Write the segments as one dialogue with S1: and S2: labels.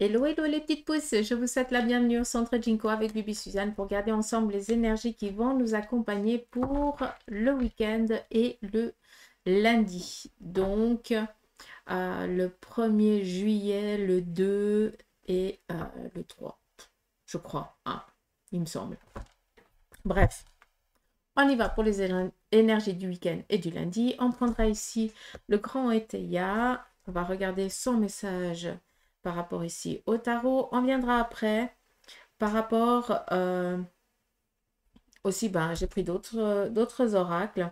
S1: Hello, hello les petites pousses, je vous souhaite la bienvenue au centre Jinko avec Bibi Suzanne pour garder ensemble les énergies qui vont nous accompagner pour le week-end et le lundi. Donc, le 1er juillet, le 2 et le 3, je crois, hein, il me semble. Bref, on y va pour les énergies du week-end et du lundi. On prendra ici le grand Eteia. On va regarder son message par rapport ici au tarot. On viendra après par rapport aussi, j'ai pris d'autres oracles.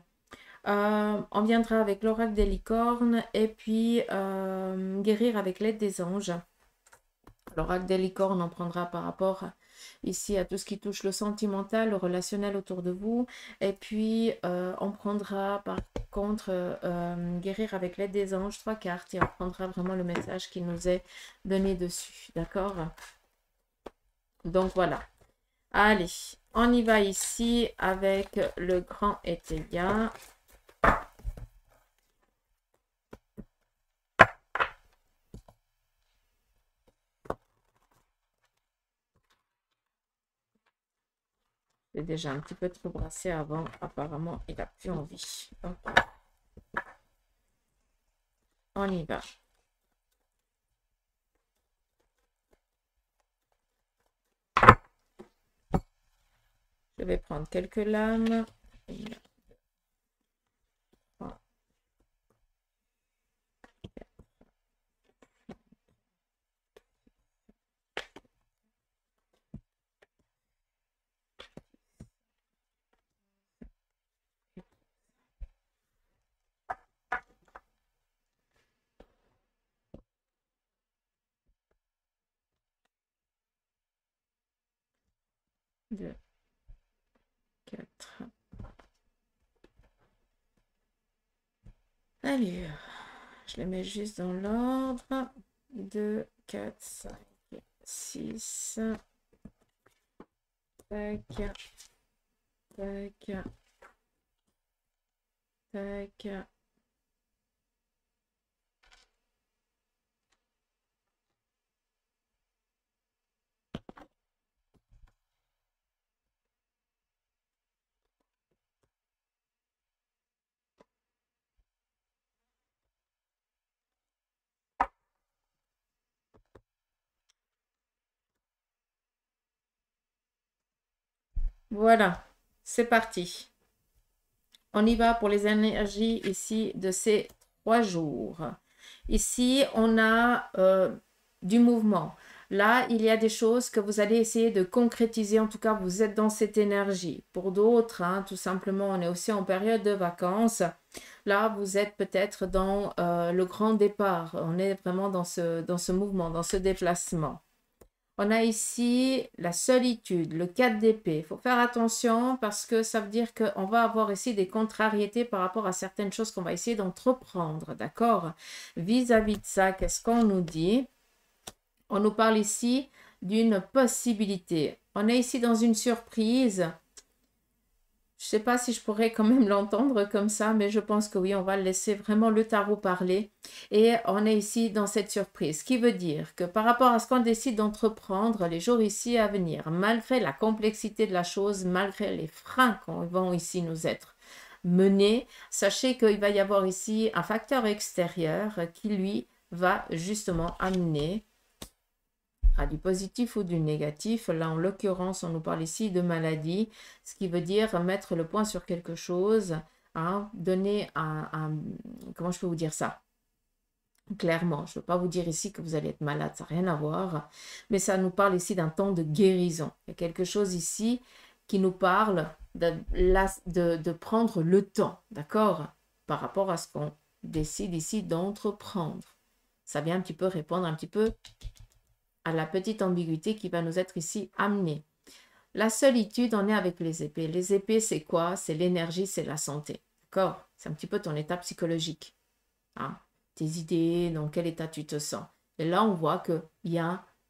S1: On viendra avec l'oracle des licornes et puis guérir avec l'aide des anges. L'oracle des licornes, on prendra par rapport ici à tout ce qui touche le sentimental, le relationnel autour de vous. Et puis, on prendra par contre guérir avec l'aide des anges, 3 cartes. Et on prendra vraiment le message qui nous est donné dessus. D'accord? Donc, voilà. Allez, on y va ici avec le grand Eteia. J'ai déjà un petit peu trop brassé avant. Apparemment, il n'a plus envie. Okay. On y va. Je vais prendre quelques lames. Deux, 4. Allez, je les mets juste dans l'ordre. 2, 4, 5, 6. Tac. Tac. Tac. Voilà, c'est parti. On y va pour les énergies ici de ces 3 jours. Ici, on a du mouvement. Là, il y a des choses que vous allez essayer de concrétiser. En tout cas, vous êtes dans cette énergie. Pour d'autres, tout simplement, on est aussi en période de vacances. Là, vous êtes peut-être dans le grand départ. On est vraiment dans ce mouvement, dans ce déplacement. On a ici la solitude, le 4 d'épée. Il faut faire attention parce que ça veut dire qu'on va avoir ici des contrariétés par rapport à certaines choses qu'on va essayer d'entreprendre, d'accord? Vis-à-vis de ça, qu'est-ce qu'on nous dit? On nous parle ici d'une possibilité. On est ici dans une surprise. Je ne sais pas si je pourrais quand même l'entendre comme ça, mais je pense que oui, on va laisser vraiment le tarot parler. Et on est ici dans cette surprise, ce qui veut dire que par rapport à ce qu'on décide d'entreprendre les jours ici à venir, malgré la complexité de la chose, malgré les freins qui vont ici nous être menés, sachez qu'il va y avoir ici un facteur extérieur qui, lui, va justement amener à du positif ou du négatif. Là, en l'occurrence, on nous parle ici de maladie, ce qui veut dire mettre le point sur quelque chose, donner comment je peux vous dire ça? Clairement, je ne veux pas vous dire ici que vous allez être malade, ça n'a rien à voir, mais ça nous parle ici d'un temps de guérison. Il y a quelque chose ici qui nous parle de prendre le temps, d'accord? Par rapport à ce qu'on décide ici d'entreprendre. Ça vient un petit peu répondre un petit peu à la petite ambiguïté qui va nous être ici amenée. La solitude, on est avec les épées. Les épées, c'est quoi? C'est l'énergie, c'est la santé. D'accord? C'est un petit peu ton état psychologique. Tes idées, dans quel état tu te sens. Et là, on voit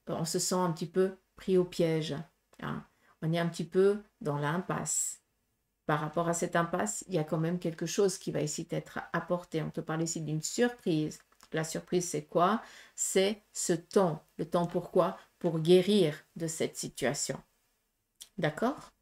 S1: on se sent un petit peu pris au piège. On est un petit peu dans l'impasse. Par rapport à cette impasse, il y a quand même quelque chose qui va ici être apporté. On te parle ici d'une surprise. La surprise, c'est quoi? C'est ce temps. Le temps pourquoi? Pour guérir de cette situation. D'accord?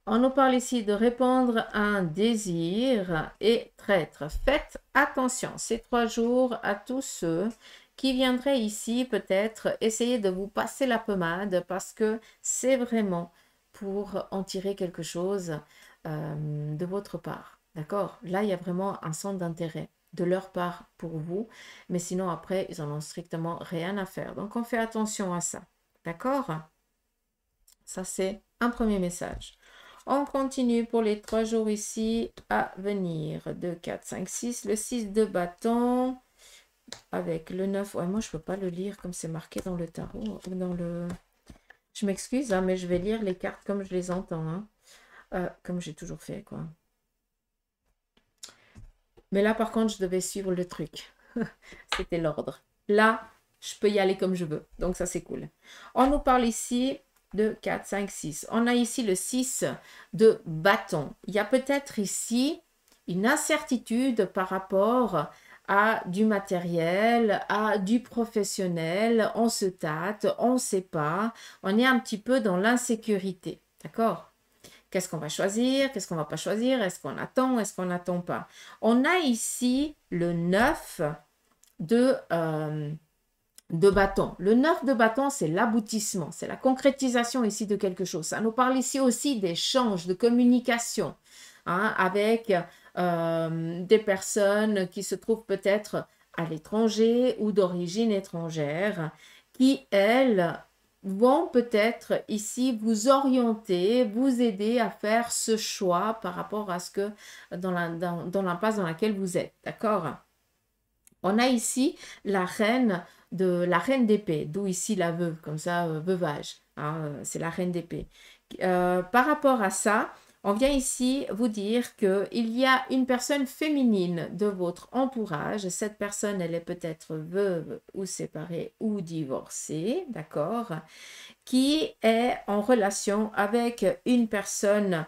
S1: On nous parle ici de répondre à un désir et traître. Faites attention ces 3 jours à tous ceux qui viendraient ici peut-être essayer de vous passer la pommade parce que c'est vraiment pour en tirer quelque chose de votre part. D'accord? Là, il y a vraiment un centre d'intérêt de leur part pour vous, mais sinon après, ils n'en ont strictement rien à faire. Donc, on fait attention à ça. D'accord? Ça, c'est un premier message. On continue pour les 3 jours ici à venir. 2, 4, 5, 6. Le 6 de bâton avec le 9. Ouais, moi, je ne peux pas le lire comme c'est marqué dans le tarot. Dans le... Je m'excuse, hein, mais je vais lire les cartes comme je les entends. Hein. Comme j'ai toujours fait, quoi. Mais là, par contre, je devais suivre le truc. C'était l'ordre. Là, je peux y aller comme je veux. Donc, ça, c'est cool. On nous parle ici de 4, 5, 6. On a ici le 6 de bâton. Il y a peut-être ici une incertitude par rapport à du matériel, à du professionnel. On se tâte, on ne sait pas. On est un petit peu dans l'insécurité. D'accord? Qu'est-ce qu'on va choisir? Qu'est-ce qu'on ne va pas choisir? Est-ce qu'on attend? Est-ce qu'on n'attend pas? On a ici le 9 de bâton. Le 9 de bâton, c'est l'aboutissement, c'est la concrétisation ici de quelque chose. Ça nous parle ici aussi d'échanges, de communication hein, avec des personnes qui se trouvent peut-être à l'étranger ou d'origine étrangère, qui, elles, vont peut-être ici vous orienter, vous aider à faire ce choix par rapport à ce que dans l'impasse dans laquelle vous êtes. D'accord? On a ici la reine d'épée, d'où ici la veuve, comme ça, veuvage. Hein, c'est la reine d'épée. Par rapport à ça, on vient ici vous dire qu'il y a une personne féminine de votre entourage. Cette personne, elle est peut-être veuve ou séparée ou divorcée, d'accord, qui est en relation avec une personne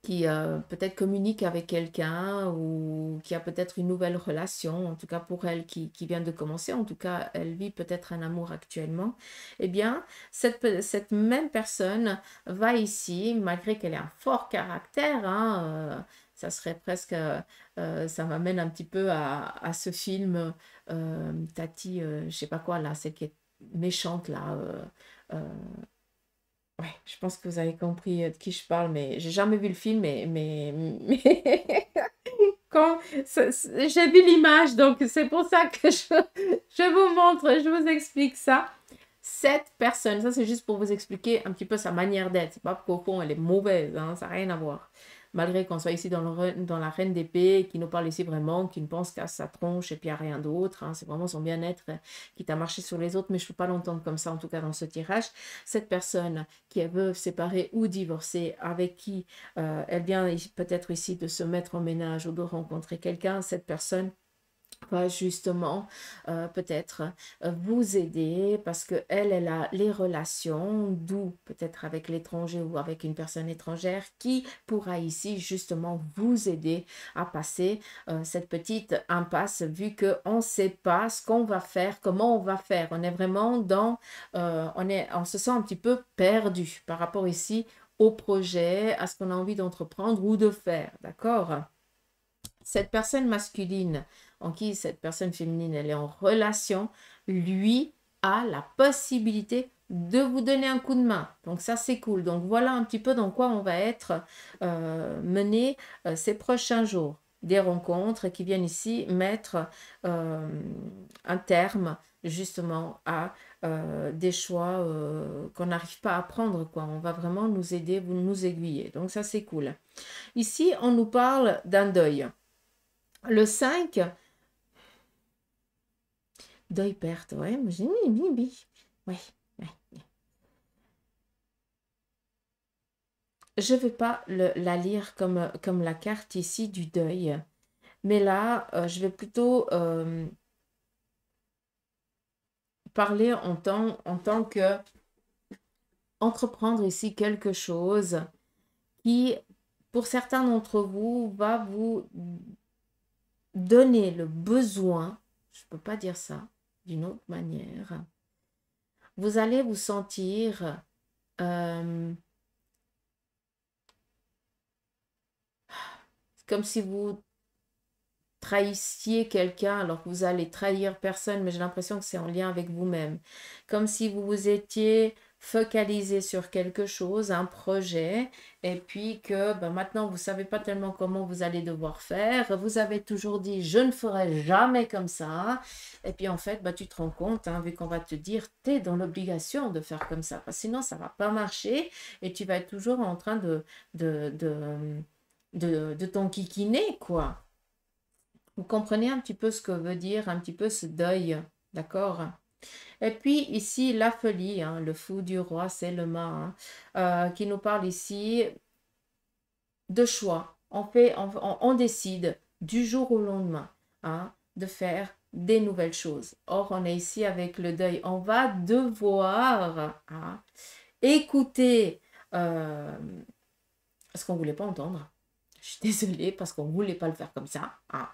S1: qui peut-être communique avec quelqu'un ou qui a peut-être une nouvelle relation, en tout cas pour elle qui vient de commencer, en tout cas elle vit peut-être un amour actuellement, eh bien cette même personne va ici, malgré qu'elle ait un fort caractère, hein, ça serait presque, ça m'amène un petit peu à ce film Tati, je sais pas quoi là, celle qui est méchante là, euh, ouais, je pense que vous avez compris de qui je parle, mais j'ai jamais vu le film, mais quand j'ai vu l'image, donc c'est pour ça que je vous montre, je vous explique ça. Cette personne, ça c'est juste pour vous expliquer un petit peu sa manière d'être. C'est pas qu'au fond elle est mauvaise, hein, ça n'a rien à voir. Malgré qu'on soit ici dans la reine d'épée, qui nous parle ici vraiment, qui ne pense qu'à sa tronche et puis à rien d'autre. Hein, c'est vraiment son bien-être qui t'a marché sur les autres, mais je ne peux pas l'entendre comme ça, en tout cas dans ce tirage. Cette personne qui est veuve, séparée ou divorcée, avec qui elle vient peut-être ici de se mettre en ménage ou de rencontrer quelqu'un, cette personne va justement peut-être vous aider parce que elle a les relations, d'où peut-être avec l'étranger ou avec une personne étrangère qui pourra ici justement vous aider à passer cette petite impasse vu qu'on ne sait pas ce qu'on va faire, comment on va faire. On est vraiment dans, on se sent un petit peu perdu par rapport ici au projet, à ce qu'on a envie d'entreprendre ou de faire, d'accord? Cette personne masculine en qui cette personne féminine elle est en relation, lui a la possibilité de vous donner un coup de main. Donc ça c'est cool. Donc voilà un petit peu dans quoi on va être mené ces prochains jours. Des rencontres qui viennent ici mettre un terme justement à des choix qu'on n'arrive pas à prendre, quoi. On va vraiment nous aider, vous nous aiguiller. Donc ça c'est cool. Ici on nous parle d'un deuil. Le 5, deuil perte, ouais, moi j'ai oui, ouais, ouais. Je ne vais pas la lire comme la carte ici du deuil, mais là, je vais plutôt parler en tant que entreprendre ici quelque chose qui pour certains d'entre vous, va vous donner le besoin, je ne peux pas dire ça d'une autre manière, vous allez vous sentir comme si vous trahissiez quelqu'un alors que vous allez trahir personne, mais j'ai l'impression que c'est en lien avec vous-même. Comme si vous vous étiez focalisé sur quelque chose, un projet, et puis que ben, maintenant vous ne savez pas tellement comment vous allez devoir faire. Vous avez toujours dit je ne ferai jamais comme ça. Et puis en fait, ben, tu te rends compte, hein, vu qu'on va te dire, tu es dans l'obligation de faire comme ça, parce que sinon ça ne va pas marcher et tu vas être toujours en train de t'enquiquiner, quoi. Vous comprenez un petit peu ce que veut dire un petit peu ce deuil, d'accord? Et puis ici, la folie, hein, le fou du roi, c'est le mât, hein, qui nous parle ici de choix. On décide du jour au lendemain, hein, de faire des nouvelles choses. Or, on est ici avec le deuil. On va devoir, hein, écouter ce qu'on ne voulait pas entendre. Je suis désolée parce qu'on ne voulait pas le faire comme ça, hein.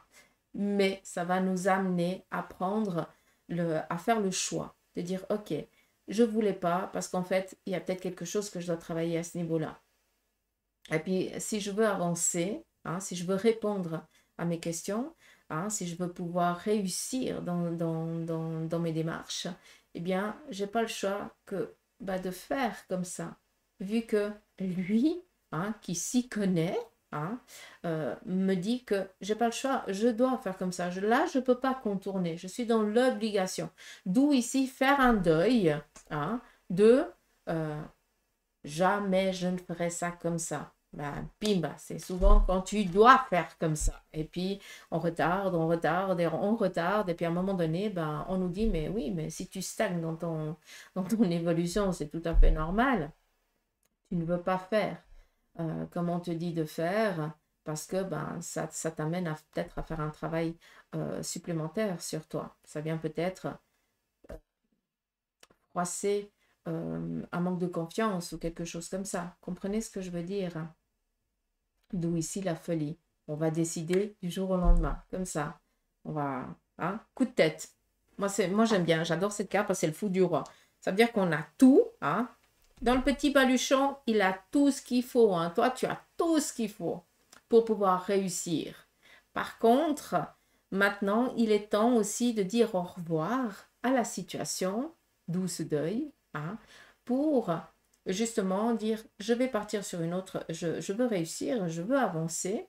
S1: Mais ça va nous amener à à faire le choix, de dire, ok, je ne voulais pas parce qu'en fait, il y a peut-être quelque chose que je dois travailler à ce niveau-là. Et puis, si je veux avancer, hein, si je veux répondre à mes questions, hein, si je veux pouvoir réussir dans mes démarches, eh bien, je n'ai pas le choix que bah, de faire comme ça, vu que lui, hein, qui s'y connaît, hein, me dit que j'ai pas le choix, je dois faire comme ça. Là, je ne peux pas contourner, je suis dans l'obligation. D'où ici faire un deuil, hein, de jamais je ne ferai ça comme ça. Ben, bim, c'est souvent quand tu dois faire comme ça. Et puis, on retarde, on retarde, et on retarde. Et puis, à un moment donné, ben, on nous dit, mais oui, mais si tu stagnes dans ton évolution, c'est tout à fait normal. Tu ne veux pas faire comme on te dit de faire parce que ben, ça t'amène peut-être à faire un travail supplémentaire sur toi. Ça vient peut-être froisser un manque de confiance ou quelque chose comme ça. Comprenez ce que je veux dire? D'où ici la folie. On va décider du jour au lendemain, comme ça. On va, hein, coup de tête. Moi j'aime bien, j'adore cette carte parce que c'est le fou du roi. Ça veut dire qu'on a tout, hein. Dans le petit baluchon, il a tout ce qu'il faut, hein. Toi, tu as tout ce qu'il faut pour pouvoir réussir. Par contre, maintenant, il est temps aussi de dire au revoir à la situation, d'où ce deuil, hein, pour justement dire je vais partir sur une autre, je veux réussir, je veux avancer.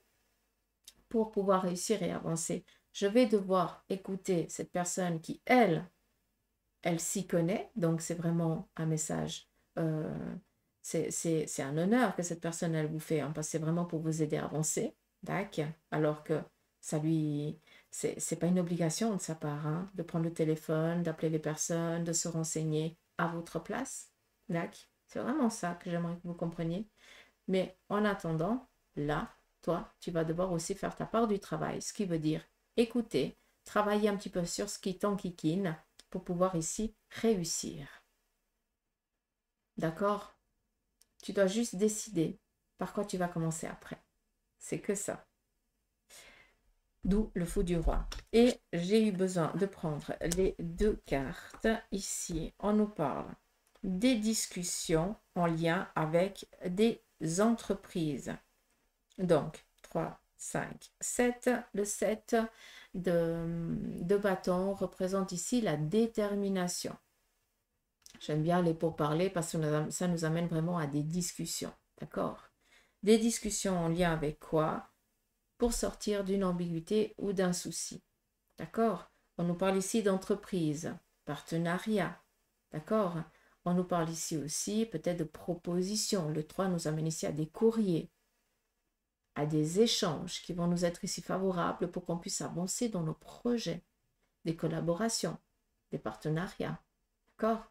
S1: Pour pouvoir réussir et avancer, je vais devoir écouter cette personne qui, elle s'y connaît, donc c'est vraiment un message, c'est un honneur que cette personne, elle vous fait, hein, parce que c'est vraiment pour vous aider à avancer, d'accord, alors que ça lui, c'est pas une obligation de sa part, hein, de prendre le téléphone, d'appeler les personnes, de se renseigner à votre place, d'accord. C'est vraiment ça que j'aimerais que vous compreniez. Mais en attendant, là, toi, tu vas devoir aussi faire ta part du travail, ce qui veut dire écouter, travailler un petit peu sur ce qui t'enquiquine pour pouvoir ici réussir. D'accord? Tu dois juste décider par quoi tu vas commencer après. C'est que ça. D'où le fou du roi. Et j'ai eu besoin de prendre les deux cartes. Ici, on nous parle des discussions en lien avec des entreprises. Donc, 3, 5, 7. Le 7 de bâton représente ici la détermination. J'aime bien les pourparlers parce que ça nous amène vraiment à des discussions. D'accord? Des discussions en lien avec quoi? Pour sortir d'une ambiguïté ou d'un souci. D'accord? On nous parle ici d'entreprise, partenariat. D'accord? On nous parle ici aussi peut-être de propositions. Le 3 nous amène ici à des courriers, à des échanges qui vont nous être ici favorables pour qu'on puisse avancer dans nos projets, des collaborations, des partenariats. D'accord?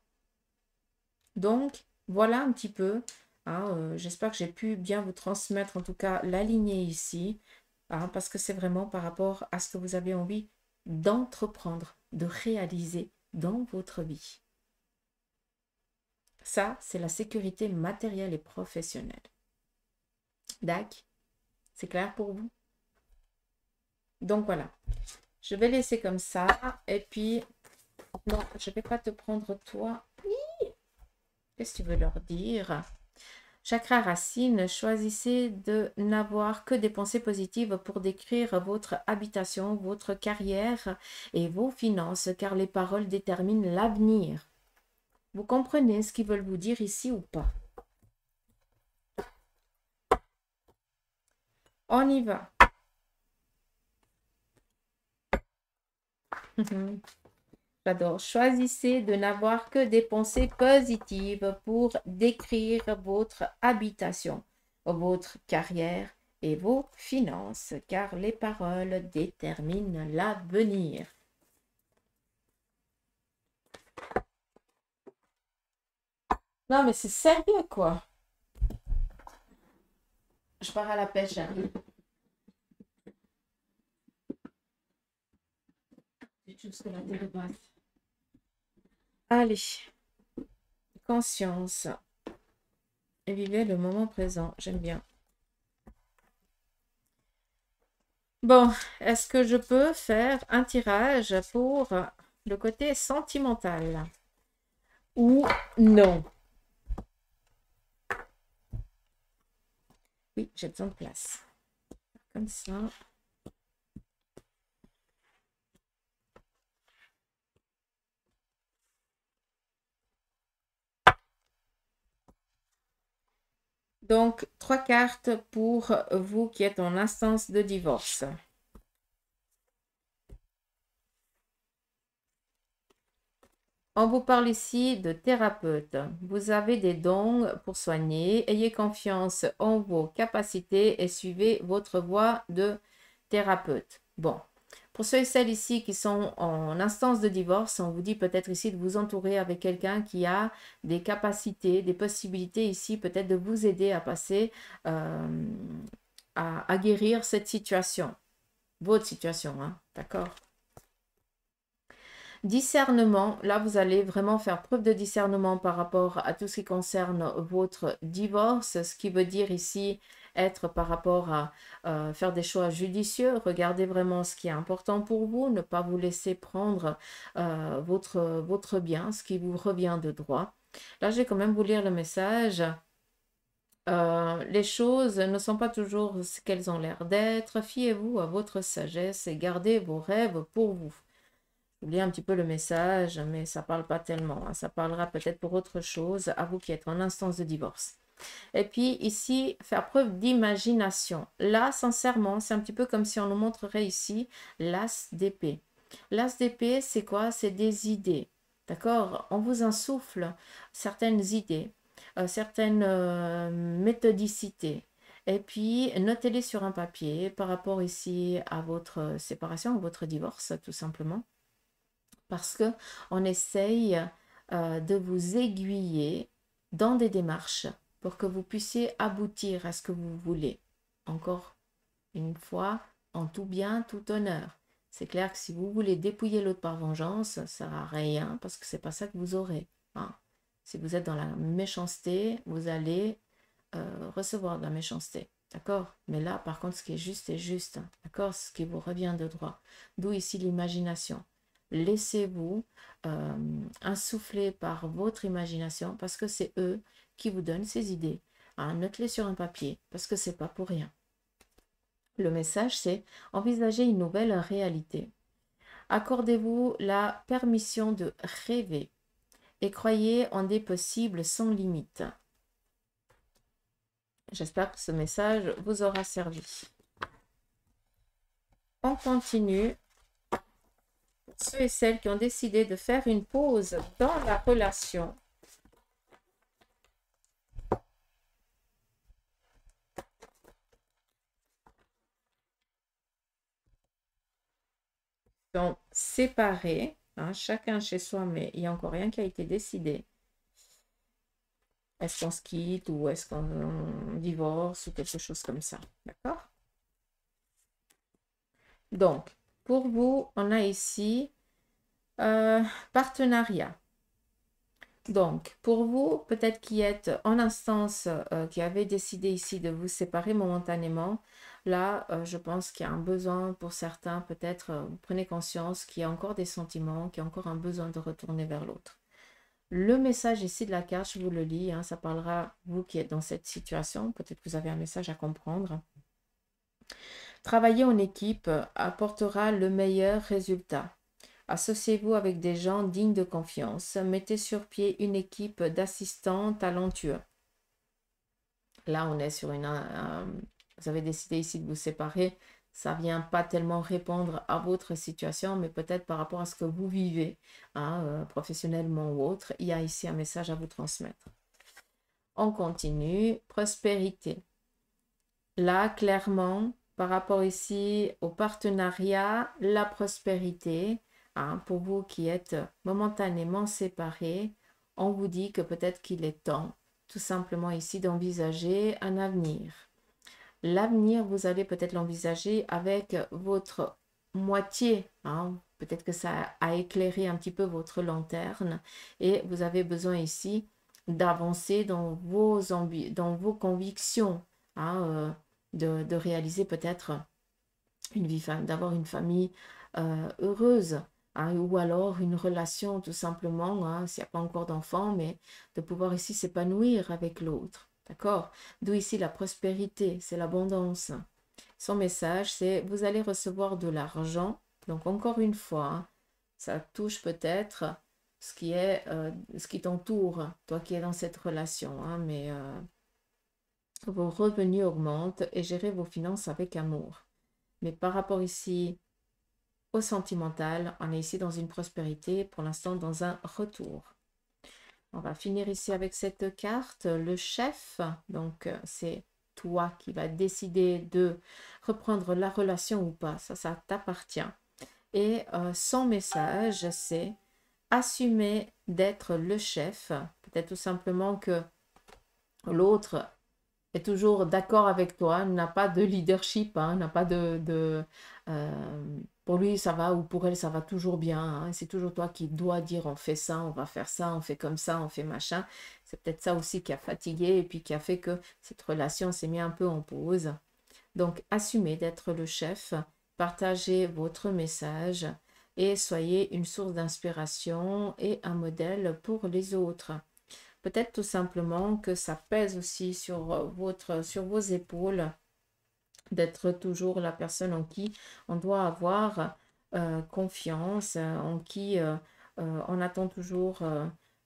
S1: Donc, voilà un petit peu, hein, j'espère que j'ai pu bien vous transmettre en tout cas la lignée ici, hein, parce que c'est vraiment par rapport à ce que vous avez envie d'entreprendre, de réaliser dans votre vie. Ça, c'est la sécurité matérielle et professionnelle. D'accord? C'est clair pour vous? Donc voilà. Je vais laisser comme ça. Et puis, non, je ne vais pas te prendre toi. Qu'est-ce que tu veux leur dire? Chakra racine, choisissez de n'avoir que des pensées positives pour décrire votre habitation, votre carrière et vos finances, car les paroles déterminent l'avenir. Vous comprenez ce qu'ils veulent vous dire ici ou pas? On y va. J'adore. Choisissez de n'avoir que des pensées positives pour décrire votre habitation, votre carrière et vos finances, car les paroles déterminent l'avenir. Non, mais c'est sérieux, quoi. Je pars à la pêche, j'arrive. C'est juste que la terre basse. Allez, conscience. Et vivez le moment présent. J'aime bien. Bon, est-ce que je peux faire un tirage pour le côté sentimental? Ou non? Oui, j'ai besoin de place. Comme ça. Donc, 3 cartes pour vous qui êtes en instance de divorce. On vous parle ici de thérapeute. Vous avez des dons pour soigner. Ayez confiance en vos capacités et suivez votre voie de thérapeute. Bon, pour ceux et celles ici qui sont en instance de divorce, on vous dit peut-être ici de vous entourer avec quelqu'un qui a des capacités, des possibilités ici peut-être de vous aider à passer, à guérir cette situation. Votre situation, hein, d'accord? Discernement, là vous allez vraiment faire preuve de discernement par rapport à tout ce qui concerne votre divorce, ce qui veut dire ici être par rapport à faire des choix judicieux. Regardez vraiment ce qui est important pour vous, ne pas vous laisser prendre votre bien, ce qui vous revient de droit. Là, je vais quand même vous lire le message. Les choses ne sont pas toujours ce qu'elles ont l'air d'être. Fiez-vous à votre sagesse et gardez vos rêves pour vous. Oubliez un petit peu le message, mais ça ne parle pas tellement. Hein. Ça parlera peut-être pour autre chose à vous qui êtes en instance de divorce. Et puis ici, faire preuve d'imagination. Là, sincèrement, c'est un petit peu comme si on nous montrerait ici l'as d'épée. L'as d'épée, c'est quoi? C'est des idées. D'accord? On vous insuffle certaines idées, certaines méthodicités. Et puis, notez-les sur un papier par rapport ici à votre séparation, à votre divorce, tout simplement. Parce qu'on essaye de vous aiguiller dans des démarches pour que vous puissiez aboutir à ce que vous voulez. Encore une fois, en tout bien, tout honneur. C'est clair que si vous voulez dépouiller l'autre par vengeance, ça ne sert à rien parce que ce n'est pas ça que vous aurez. Hein. Si vous êtes dans la méchanceté, vous allez recevoir de la méchanceté. D'accord? Mais là, par contre, ce qui est juste est juste. D'accord? Ce qui vous revient de droit. D'où ici l'imagination. Laissez-vous insuffler par votre imagination parce que c'est eux qui vous donnent ces idées. Hein, notez-les sur un papier parce que c'est pas pour rien. Le message, c'est envisager une nouvelle réalité. Accordez-vous la permission de rêver et croyez en des possibles sans limite. J'espère que ce message vous aura servi. On continue. Ceux et celles qui ont décidé de faire une pause dans la relation. Sont séparés, hein, chacun chez soi, mais il n'y a encore rien qui a été décidé. Est-ce qu'on se quitte ou est-ce qu'on divorce ou quelque chose comme ça. D'accord? Donc, pour vous, on a ici partenariat. Donc, pour vous, peut-être qui êtes en instance, qui avez décidé ici de vous séparer momentanément, Là, je pense qu'il y a un besoin pour certains, peut-être, vous prenez conscience qu'il y a encore des sentiments, qu'il y a encore un besoin de retourner vers l'autre. Le message ici de la carte, je vous le lis, hein, ça parlera, vous qui êtes dans cette situation, peut-être que vous avez un message à comprendre. Travailler en équipe apportera le meilleur résultat. Associez-vous avec des gens dignes de confiance. Mettez sur pied une équipe d'assistants talentueux. Là, on est sur vous avez décidé ici de vous séparer. Ça ne vient pas tellement répondre à votre situation, mais peut-être par rapport à ce que vous vivez, hein, professionnellement ou autre. Il y a ici un message à vous transmettre. On continue. Prospérité. Là, clairement, par rapport ici au partenariat, la prospérité, hein, pour vous qui êtes momentanément séparés, on vous dit que peut-être qu'il est temps, tout simplement ici, d'envisager un avenir. L'avenir, vous allez peut-être l'envisager avec votre moitié, hein. Peut-être que ça a éclairé un petit peu votre lanterne et vous avez besoin ici d'avancer dans vos convictions, hein, de réaliser peut-être une vie, d'avoir une famille heureuse, hein, ou alors une relation tout simplement, hein, s'il n'y a pas encore d'enfant, mais de pouvoir ici s'épanouir avec l'autre. D'accord? D'où ici la prospérité, c'est l'abondance. Son message, c'est vous allez recevoir de l'argent. Donc encore une fois, hein, ça touche peut-être ce qui t'entoure, toi qui es dans cette relation, hein, mais vos revenus augmentent et gérez vos finances avec amour. Mais par rapport ici au sentimental, on est ici dans une prospérité, pour l'instant dans un retour. On va finir ici avec cette carte, le chef. Donc, c'est toi qui vas décider de reprendre la relation ou pas. Ça t'appartient. Et son message, c'est assumer d'être le chef. Peut-être tout simplement que l'autre est toujours d'accord avec toi, n'a pas de leadership, hein, n'a pas pour lui ça va ou pour elle ça va toujours bien, hein, c'est toujours toi qui dois dire on fait ça, on va faire ça, on fait comme ça, on fait machin. C'est peut-être ça aussi qui a fatigué et puis qui a fait que cette relation s'est mise un peu en pause. Donc assumez d'être le chef, partagez votre message et soyez une source d'inspiration et un modèle pour les autres. Peut-être tout simplement que ça pèse aussi sur vos épaules d'être toujours la personne en qui on doit avoir confiance, en qui on attend toujours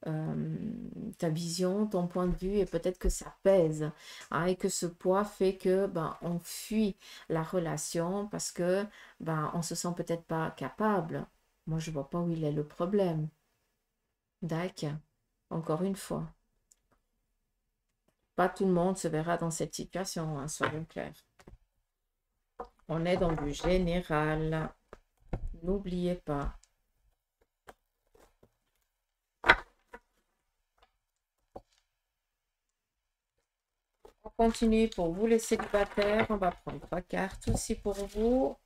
S1: ta vision, ton point de vue, et peut-être que ça pèse, hein, et que ce poids fait que on fuit la relation parce que on se sent peut-être pas capable. Moi, je vois pas où il est le problème. D'accord. Encore une fois, pas tout le monde se verra dans cette situation, hein, soyons clairs. On est dans du général. N'oubliez pas. On continue pour vous les célibataires. On va prendre 3 cartes aussi pour vous.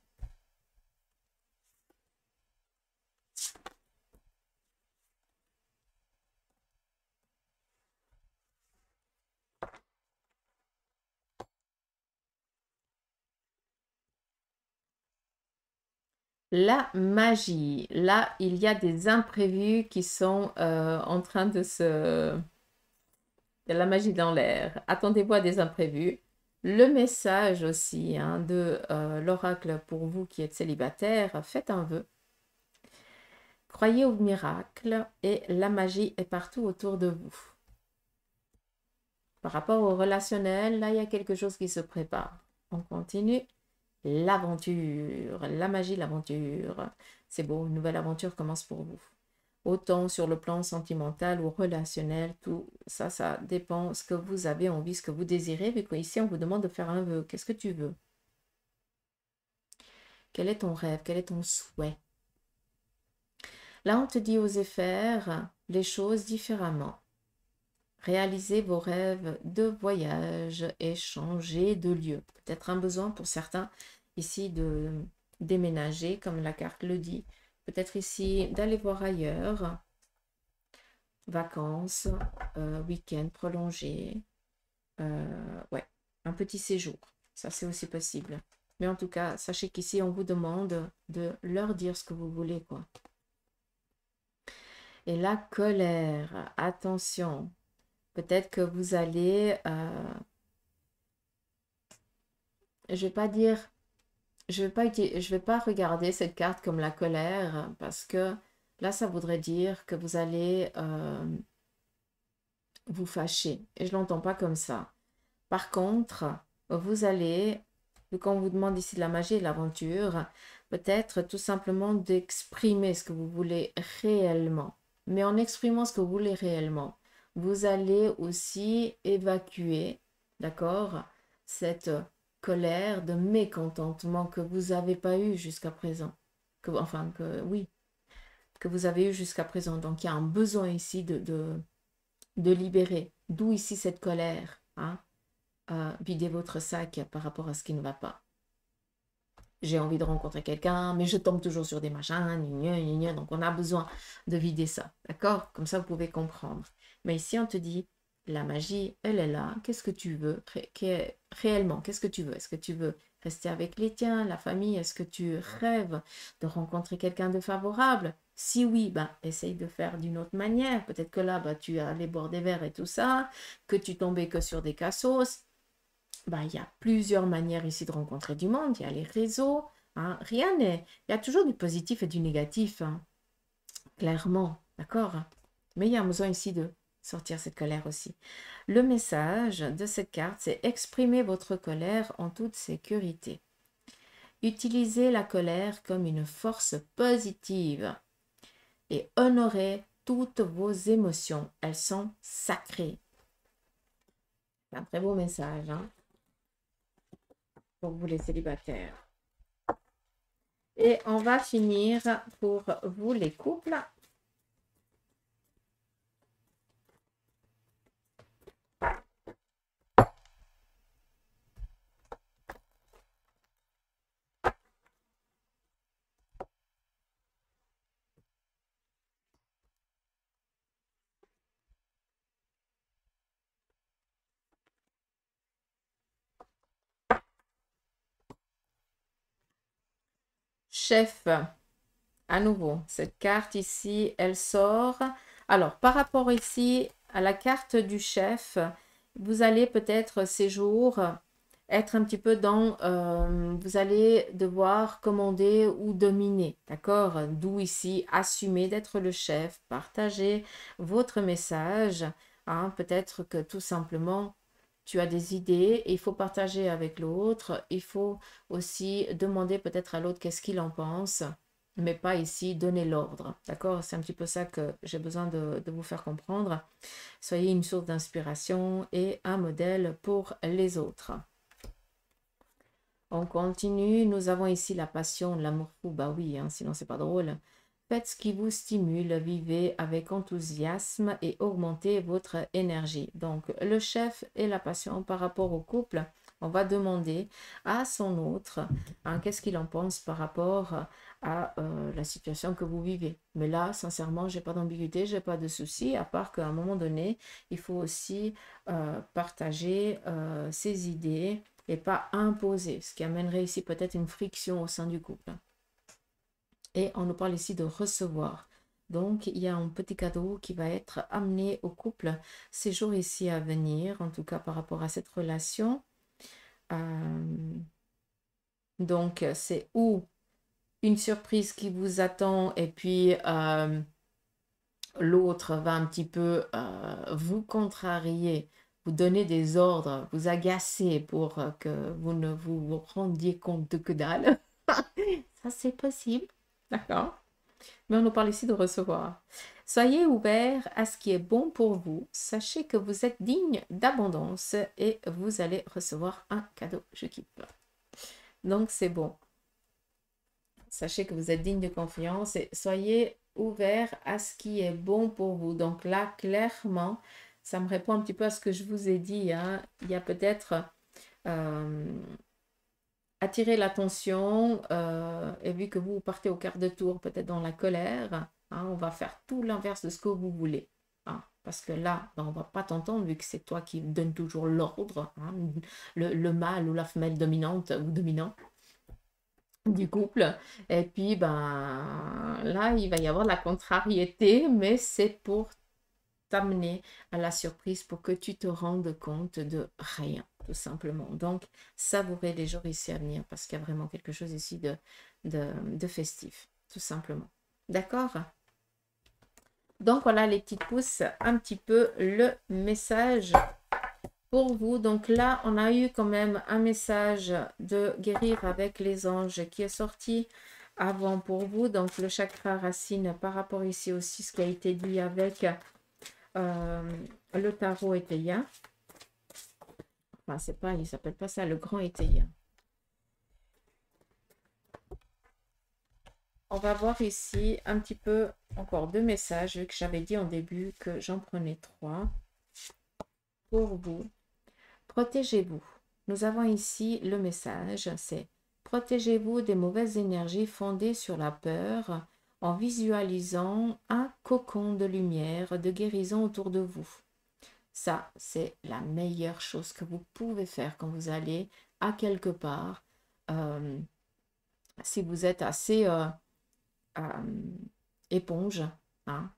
S1: La magie. Là, il y a des imprévus qui sont en train de se... de la magie dans l'air. Attendez-vous à des imprévus. Le message aussi, hein, de l'oracle pour vous qui êtes célibataire, faites un vœu. Croyez au miracle et la magie est partout autour de vous. Par rapport au relationnel, là, il y a quelque chose qui se prépare. On continue. L'aventure, la magie, l'aventure. C'est beau, une nouvelle aventure commence pour vous. Autant sur le plan sentimental ou relationnel, tout ça, ça dépend ce que vous avez envie, ce que vous désirez. Vu qu'ici, on vous demande de faire un vœu. Qu'est-ce que tu veux? Quel est ton rêve? Quel est ton souhait? Là, on te dit osez faire les choses différemment. Réalisez vos rêves de voyage et changer de lieu. Peut-être un besoin pour certains ici de déménager, comme la carte le dit. Peut-être ici d'aller voir ailleurs. Vacances, week-end prolongé. Ouais, un petit séjour. Ça, c'est aussi possible. Mais en tout cas, sachez qu'ici, on vous demande de leur dire ce que vous voulez, quoi. Et la colère, attention. Peut-être que vous allez... je vais pas dire... je vais pas regarder cette carte comme la colère parce que là, ça voudrait dire que vous allez vous fâcher. Et je l'entends pas comme ça. Par contre, vous allez, quand on vous demande ici de la magie et de l'aventure, peut-être tout simplement d'exprimer ce que vous voulez réellement. Mais en exprimant ce que vous voulez réellement, vous allez aussi évacuer, d'accord, cette colère de mécontentement que vous n'avez pas eu jusqu'à présent. Enfin, oui, que vous avez eu jusqu'à présent. Donc, il y a un besoin ici de libérer. D'où ici cette colère, hein? Vider votre sac par rapport à ce qui ne va pas. J'ai envie de rencontrer quelqu'un, mais je tombe toujours sur des machins, donc on a besoin de vider ça, d'accord? Comme ça, vous pouvez comprendre. Mais ici, on te dit, la magie, elle est là. Qu'est-ce que tu veux réellement? Qu'est-ce que tu veux? Est-ce que tu veux rester avec les tiens, la famille? Est-ce que tu rêves de rencontrer quelqu'un de favorable? Si oui, ben, essaye de faire d'une autre manière. Peut-être que là, ben, tu as les bords des verres et tout ça, que tu tombais que sur des cassos. Ben, il y a plusieurs manières ici de rencontrer du monde. Il y a les réseaux. Hein. Rien n'est... Il y a toujours du positif et du négatif. Hein. Clairement. D'accord? Mais il y a besoin ici de sortir cette colère aussi. Le message de cette carte, c'est exprimer votre colère en toute sécurité. Utilisez la colère comme une force positive et honorez toutes vos émotions. Elles sont sacrées. C'est un très beau message, hein, pour vous les célibataires. Et on va finir pour vous les couples. Chef, à nouveau, cette carte ici, elle sort. Alors, par rapport ici à la carte du chef, vous allez peut-être ces jours être un petit peu dans... vous allez devoir commander ou dominer, d'accord? D'où ici, assumer d'être le chef, partager votre message. Hein, peut-être que tout simplement, tu as des idées et il faut partager avec l'autre. Il faut aussi demander peut-être à l'autre qu'est-ce qu'il en pense, mais pas ici donner l'ordre. D'accord? C'est un petit peu ça que j'ai besoin de vous faire comprendre. Soyez une source d'inspiration et un modèle pour les autres. On continue. Nous avons ici la passion, l'amour fou. Bah oui, hein, sinon c'est pas drôle. Faites ce qui vous stimule, vivez avec enthousiasme et augmentez votre énergie. Donc, le chef et la passion par rapport au couple, on va demander à son autre hein, qu'est-ce qu'il en pense par rapport à la situation que vous vivez. Mais là, sincèrement, j'ai pas d'ambiguïté, j'ai pas de souci, à part qu'à un moment donné, il faut aussi partager ses idées et pas imposer, ce qui amènerait ici peut-être une friction au sein du couple. Et on nous parle ici de recevoir. Donc, il y a un petit cadeau qui va être amené au couple ces jours ici à venir, en tout cas par rapport à cette relation. Donc, c'est ou une surprise qui vous attend et puis l'autre va un petit peu vous contrarier, vous donner des ordres, vous agacer pour que vous ne vous rendiez compte de que dalle. Ça, c'est possible. D'accord? Mais on nous parle ici de recevoir. Soyez ouverts à ce qui est bon pour vous. Sachez que vous êtes digne d'abondance et vous allez recevoir un cadeau. Je kiffe. Donc, c'est bon. Sachez que vous êtes digne de confiance et soyez ouverts à ce qui est bon pour vous. Donc là, clairement, ça me répond un petit peu à ce que je vous ai dit. Hein. Il y a peut-être... attirer l'attention et vu que vous partez au quart de tour, peut-être dans la colère, hein, on va faire tout l'inverse de ce que vous voulez. Hein. Parce que là, ben, on ne va pas t'entendre vu que c'est toi qui donne toujours l'ordre, hein, le mâle ou la femelle dominante ou dominant du couple. Et puis, ben, là, il va y avoir la contrariété, mais c'est pour t'amener à la surprise pour que tu te rendes compte de rien, tout simplement. Donc, savourer les jours ici à venir parce qu'il y a vraiment quelque chose ici de festif, tout simplement. D'accord? Donc, voilà les petites pousses, un petit peu le message pour vous. Donc là, on a eu quand même un message de guérir avec les anges qui est sorti avant pour vous. Donc, le chakra racine par rapport ici aussi, ce qui a été dit avec le tarot étayien. Enfin, c'est pas, il s'appelle pas ça le grand étayien. On va voir ici un petit peu encore deux messages, vu que j'avais dit en début que j'en prenais 3 pour vous. Protégez-vous. Nous avons ici le message, c'est protégez-vous des mauvaises énergies fondées sur la peur en visualisant un cocon de lumière, de guérison autour de vous. Ça, c'est la meilleure chose que vous pouvez faire quand vous allez à quelque part. Si vous êtes assez éponge, hein,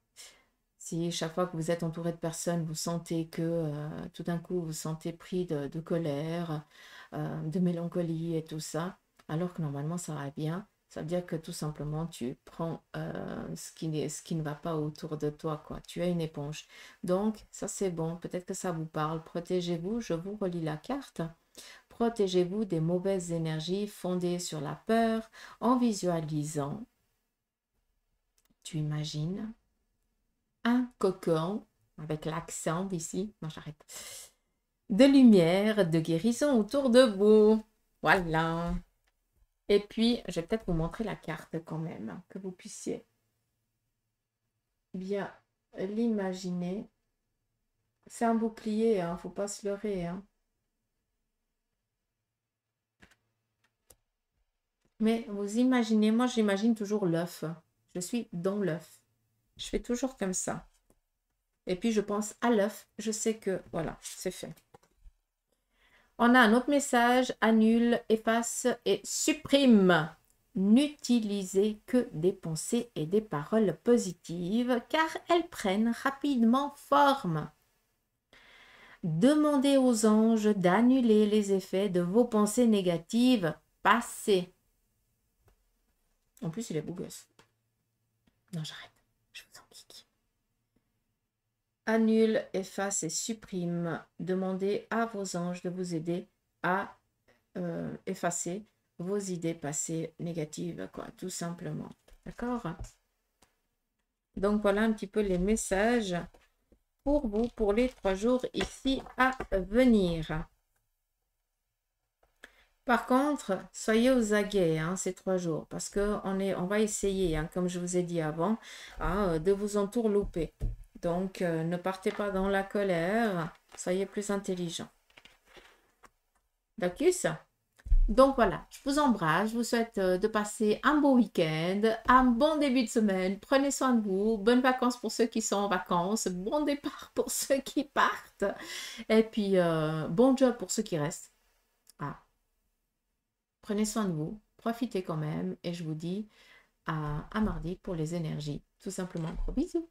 S1: si chaque fois que vous êtes entouré de personnes, vous sentez que tout d'un coup, vous sentez pris de colère, de mélancolie et tout ça, alors que normalement, ça va bien. Ça veut dire que tout simplement, tu prends ce qui ne va pas autour de toi, quoi. Tu es une éponge. Donc, ça, c'est bon. Peut-être que ça vous parle. Protégez-vous. Je vous relis la carte. Protégez-vous des mauvaises énergies fondées sur la peur en visualisant. Tu imagines un cocon, avec l'accent d'ici, non j'arrête, de lumière, de guérison autour de vous. Voilà. Et puis, je vais peut-être vous montrer la carte quand même, hein, que vous puissiez bien l'imaginer. C'est un bouclier, hein, faut pas se leurrer. Hein. Mais vous imaginez, moi j'imagine toujours l'œuf. Je suis dans l'œuf. Je fais toujours comme ça. Et puis je pense à l'œuf. Je sais que, voilà, c'est fait. On a un autre message, annule, efface et supprime. N'utilisez que des pensées et des paroles positives car elles prennent rapidement forme. Demandez aux anges d'annuler les effets de vos pensées négatives passées. En plus, il est beau gosse. Non, j'arrête. Je vous en kiki. Annule, efface et supprime. Demandez à vos anges de vous aider à effacer vos idées passées négatives, quoi, tout simplement. D'accord? Donc, voilà un petit peu les messages pour vous, pour les 3 jours ici à venir. Par contre, soyez aux aguets hein, ces 3 jours, parce on va essayer, hein, comme je vous ai dit avant, hein, de vous entourlouper. Donc, ne partez pas dans la colère, soyez plus intelligents. D'accord? Donc voilà, je vous embrasse, je vous souhaite de passer un beau week-end, un bon début de semaine, prenez soin de vous, bonnes vacances pour ceux qui sont en vacances, bon départ pour ceux qui partent, et puis bon job pour ceux qui restent. Ah. Prenez soin de vous, profitez quand même, et je vous dis à mardi pour les énergies, tout simplement. Gros bisous.